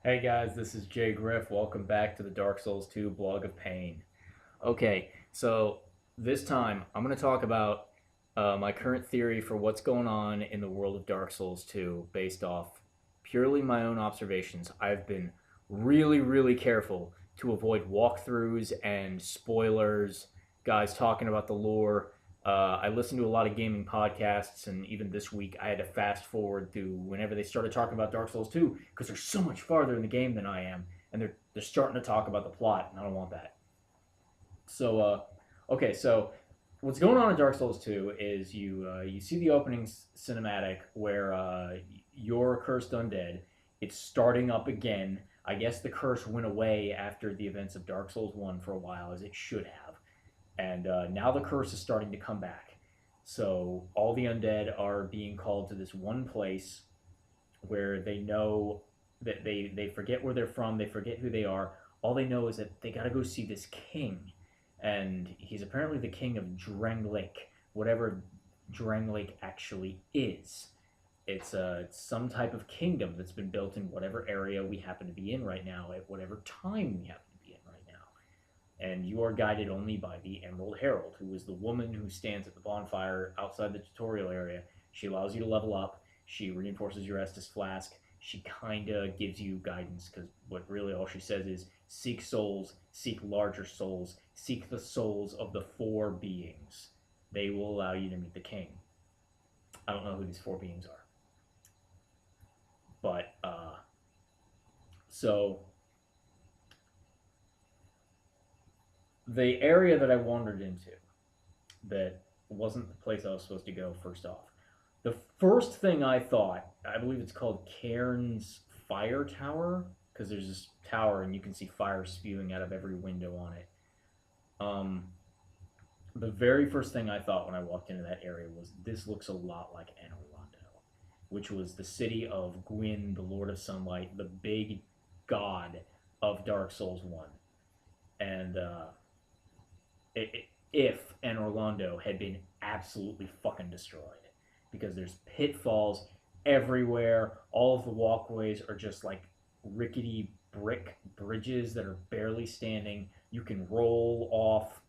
Hey guys, this is Jay Griff. Welcome back to the Dark Souls 2 blog of pain. Okay, so this time I'm going to talk about my current theory for what's going on in the world of Dark Souls 2 based off purely my own observations. I've been really, really careful to avoid walkthroughs and spoilers, guys talking about the lore. I listen to a lot of gaming podcasts, and even this week I had to fast forward through whenever they started talking about Dark Souls 2 because they're so much farther in the game than I am, and they're starting to talk about the plot, and I don't want that. So what's going on in Dark Souls 2 is you see the opening cinematic where you're cursed undead. It's starting up again. I guess the curse went away after the events of Dark Souls 1 for a while, as it should have. And now the curse is starting to come back. So all the undead are being called to this one place where they know that they forget where they're from, they forget who they are. All they know is that they got to go see this king, and he's apparently the king of Drangleic, whatever Drangleic actually is. It's some type of kingdom that's been built in whatever area we happen to be in right now, at whatever time we happen to be in right now. And you are guided only by the Emerald Herald, who is the woman who stands at the bonfire outside the tutorial area. She allows you to level up. She reinforces your Estus flask. She kind of gives you guidance because what really all she says is seek souls, seek larger souls, seek the souls of the four beings. They will allow you to meet the king. I don't know who these four beings are, but so the area that I wandered into that wasn't the place I was supposed to go. First off, the first thing I thought, I believe it's called Cairn's Fire Tower, because there's this tower and you can see fire spewing out of every window on it. Um, the very first thing I thought when I walked into that area was this looks a lot like Anor Londo, which was the city of Gwyn, the Lord of Sunlight, the big god of Dark Souls 1. And if Anor Londo had been absolutely fucking destroyed, because there's pitfalls everywhere. All of the walkways are just like rickety brick bridges that are barely standing. You can roll off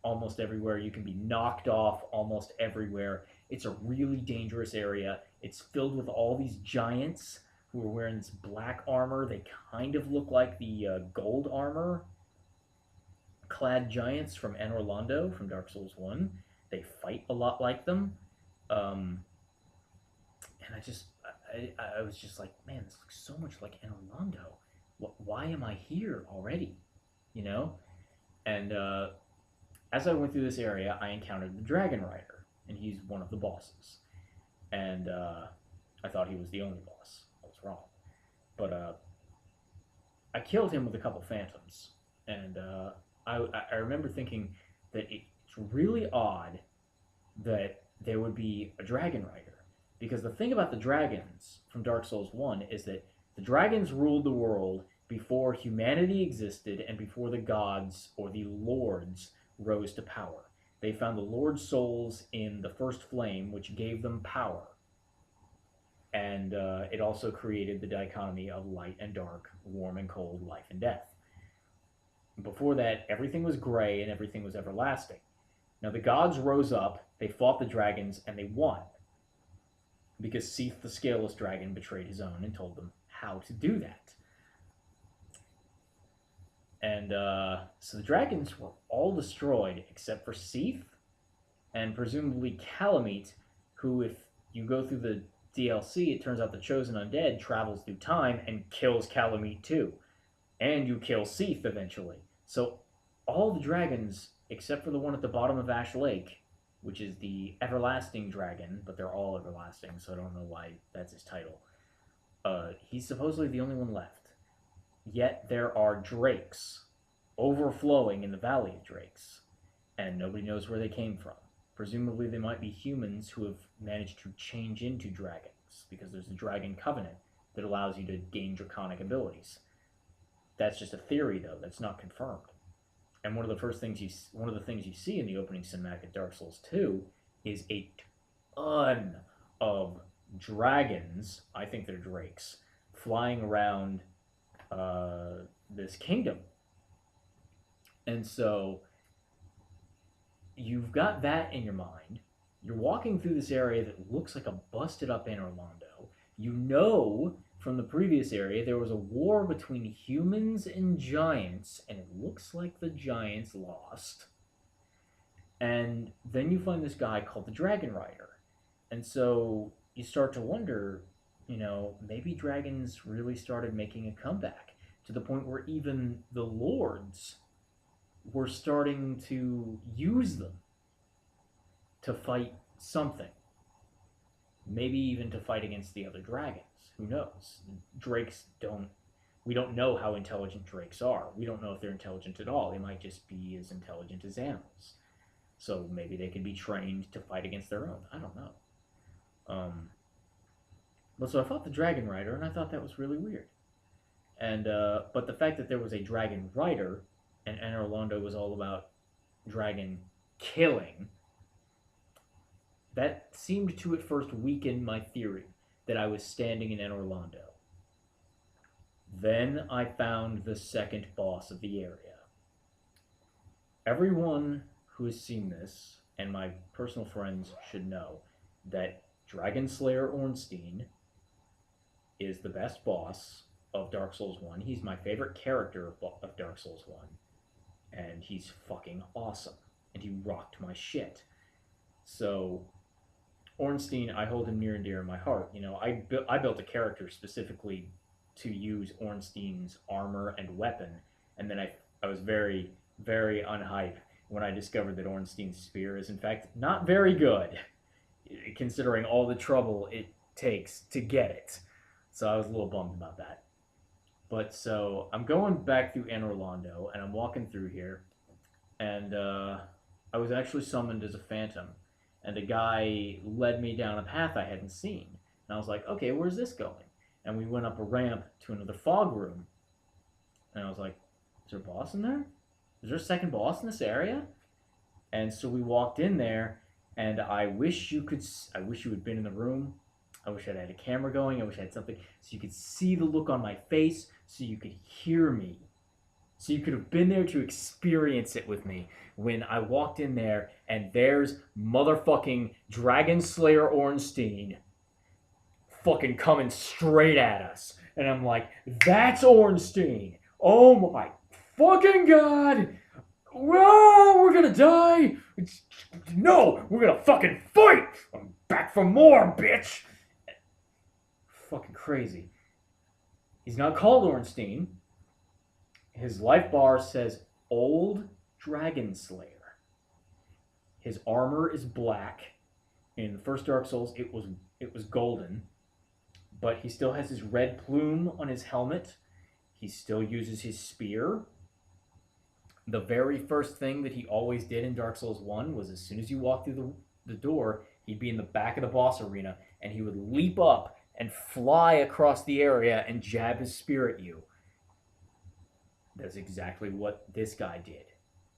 almost everywhere. You can be knocked off almost everywhere. It's a really dangerous area. It's filled with all these giants who are wearing this black armor. They kind of look like the gold armor clad giants from Anor Londo from Dark Souls 1. They fight a lot like them. Um, and I was just like, man, this looks so much like Anor Londo. Why am I here already? You know? And as I went through this area, I encountered the Dragon Rider, and he's one of the bosses. And I thought he was the only boss. I was wrong. But I killed him with a couple phantoms, and I remember thinking that it's really odd that there would be a dragon rider, because the thing about the dragons from Dark Souls 1 is that the dragons ruled the world before humanity existed and before the gods or the lords rose to power. They found the Lord's souls in the first flame, which gave them power, and it also created the dichotomy of light and dark, warm and cold, life and death. Before that, everything was gray and everything was everlasting. Now the gods rose up, they fought the dragons, and they won because Seath the Scaleless Dragon betrayed his own and told them how to do that. And so the dragons were all destroyed except for Seath and presumably Calamite, who, if you go through the DLC, it turns out the Chosen Undead travels through time and kills Calamite too. And you kill Seath eventually. So all the dragons, except for the one at the bottom of Ash Lake, which is the Everlasting Dragon, but they're all everlasting, so I don't know why that's his title. He's supposedly the only one left. Yet there are drakes overflowing in the Valley of Drakes, and nobody knows where they came from. Presumably, they might be humans who have managed to change into dragons, because there's a dragon covenant that allows you to gain draconic abilities. That's just a theory, though. That's not confirmed. And one of the things you see in the opening cinematic of Dark Souls 2 is a ton of dragons. I think they're drakes flying around this kingdom. And so you've got that in your mind. You're walking through this area that looks like a busted up Anor Londo. You know from the previous area there was a war between humans and giants, and it looks like the giants lost. And then you find this guy called the Dragon Rider. And so you start to wonder, maybe dragons really started making a comeback to the point where even the lords were starting to use them to fight something. Maybe even to fight against the other dragons. Who knows? Drakes don't. We don't know how intelligent drakes are. We don't know if they're intelligent at all. They might just be as intelligent as animals. So maybe they can be trained to fight against their own. I don't know. But so I fought the Dragon Rider, and I thought that was really weird. And but the fact that there was a Dragon Rider, and Anor Londo was all about dragon killing, that seemed to at first weaken my theory that I was standing in Anor Londo. Then I found the second boss of the area. Everyone who has seen this, and my personal friends should know, that Dragon Slayer Ornstein is the best boss of Dark Souls 1. He's my favorite character of Dark Souls 1. And he's fucking awesome. And he rocked my shit. So, Ornstein, I hold him near and dear in my heart. I built a character specifically to use Ornstein's armor and weapon. And then I was very, very unhyped when I discovered that Ornstein's spear is, in fact, not very good, considering all the trouble it takes to get it. So I was a little bummed about that. But so I'm going back through Anor Londo, and I'm walking through here, and I was actually summoned as a phantom, and a guy led me down a path I hadn't seen. And I was like, okay, where's this going? And we went up a ramp to another fog room, and I was like, is there a boss in there? Is there a second boss in this area? And so we walked in there, and I wish you had been in the room. I wish I had a camera going. I wish I had something so you could see the look on my face, so you could hear me, so you could have been there to experience it with me when I walked in there and there's motherfucking Dragon Slayer Ornstein fucking coming straight at us. And I'm like, that's Ornstein. Oh my fucking god. Whoa, we're gonna die. No, we're gonna fucking fight. I'm back for more, bitch. Fucking crazy. He's not called Ornstein. His life bar says Old Dragon Slayer. His armor is black. In the first Dark Souls, it was golden, but he still has his red plume on his helmet. He still uses his spear. The very first thing that he always did in Dark Souls 1 was as soon as you walk through the door, he'd be in the back of the boss arena, and he would leap up and fly across the area and jab his spear at you. That's exactly what this guy did.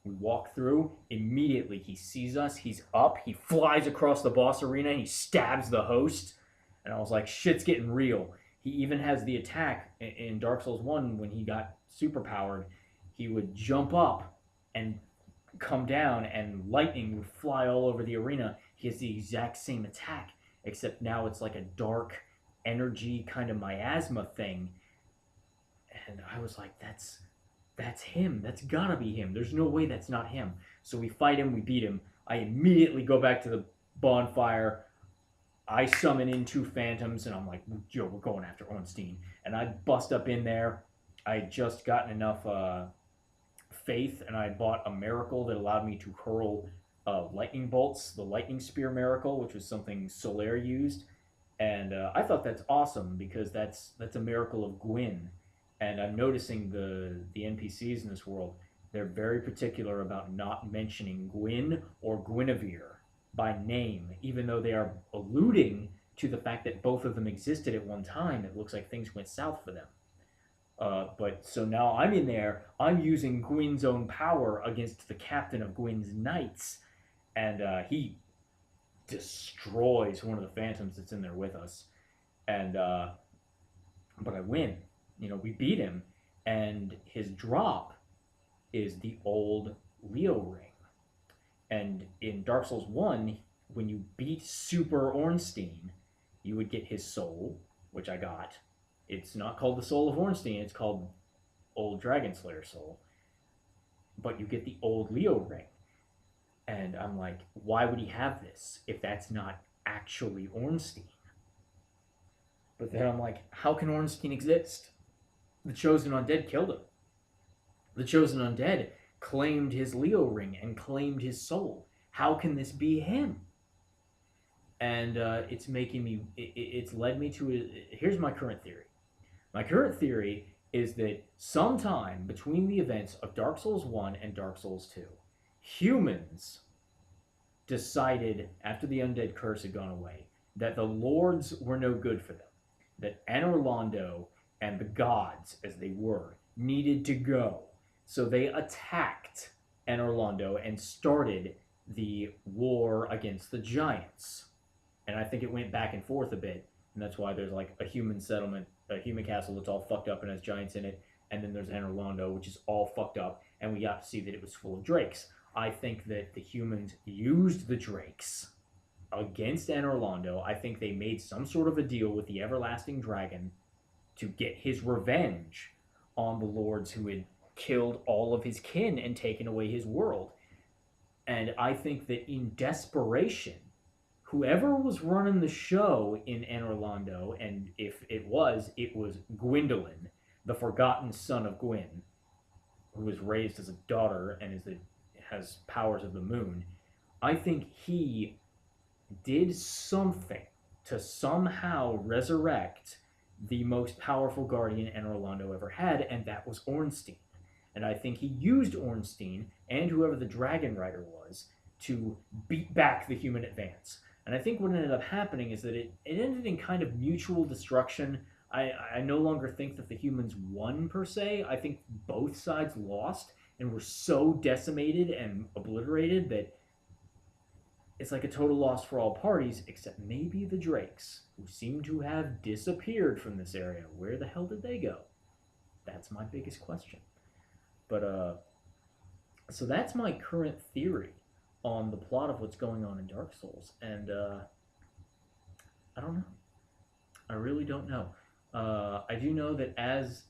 We walk through, immediately he sees us, he's up, he flies across the boss arena, and he stabs the host. And I was like, shit's getting real. He even has the attack in Dark Souls 1 when he got superpowered. He would jump up and come down, and lightning would fly all over the arena. He has the exact same attack, except now it's like a dark energy kind of miasma thing. And I was like, that's him. That's gotta be him. There's no way that's not him. So we fight him, we beat him. I immediately go back to the bonfire. I summon in 2 phantoms, and I'm like, yo, we're going after Ornstein. And I bust up in there. I had just gotten enough faith, and I bought a miracle that allowed me to hurl lightning bolts, the lightning spear miracle, which was something Solaire used. And I thought that's awesome, because that's a miracle of Gwyn. And I'm noticing the NPCs in this world, they're very particular about not mentioning Gwyn or Guinevere by name, even though they are alluding to the fact that both of them existed at one time. It looks like things went south for them. But so now I'm in there, I'm using Gwyn's own power against the captain of Gwyn's knights, and he destroys one of the phantoms that's in there with us. And but I win. We beat him, and his drop is the old Leo ring. And in Dark Souls 1, when you beat Super Ornstein, you would get his soul, which I got. It's not called the Soul of Ornstein, it's called Old Dragon Slayer Soul. But you get the old Leo ring. And I'm like, why would he have this if that's not actually Ornstein? But then I'm like, how can Ornstein exist? The Chosen Undead killed him. The Chosen Undead claimed his Leo ring and claimed his soul. How can this be him? And it's making me, it's led me to, here's my current theory. My current theory is that sometime between the events of Dark Souls 1 and Dark Souls 2, humans decided, after the undead curse had gone away, that the lords were no good for them. That Anor Londo and the gods, as they were, needed to go. So they attacked Anor Londo and started the war against the giants. And I think it went back and forth a bit, and that's why there's like a human settlement, a human castle that's all fucked up and has giants in it, and then there's Anor Londo, which is all fucked up, and we got to see that it was full of drakes. I think that the humans used the drakes against Anor Londo. I think they made some sort of a deal with the Everlasting Dragon to get his revenge on the lords who had killed all of his kin and taken away his world. And I think that in desperation, whoever was running the show in Anor Londo, and if it was Gwyndolin, the forgotten son of Gwyn, who was raised as a daughter and has powers of the moon. I think he did something to somehow resurrect the most powerful guardian Anor Londo ever had, and that was Ornstein. And I think he used Ornstein and whoever the Dragon Rider was to beat back the human advance. And I think what ended up happening is that it ended in kind of mutual destruction. I no longer think that the humans won per se. I think both sides lost and were so decimated and obliterated that it's like a total loss for all parties, except maybe the Drakes, who seem to have disappeared from this area. Where the hell did they go? That's my biggest question. But, so that's my current theory on the plot of what's going on in Dark Souls. And, I don't know. I really don't know. I do know that as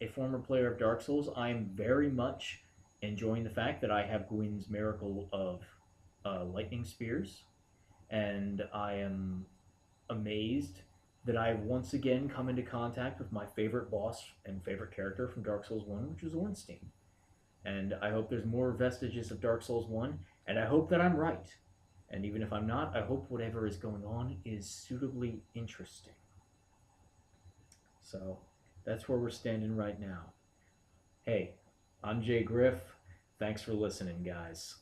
a former player of Dark Souls, I'm very much enjoying the fact that I have Gwyn's Miracle of Lightning Spears, and I am amazed that I've once again come into contact with my favorite boss and favorite character from Dark Souls 1, which is Ornstein. And I hope there's more vestiges of Dark Souls 1, and I hope that I'm right. And even if I'm not, I hope whatever is going on is suitably interesting. So that's where we're standing right now. Hey, I'm Jay Griff. Thanks for listening, guys.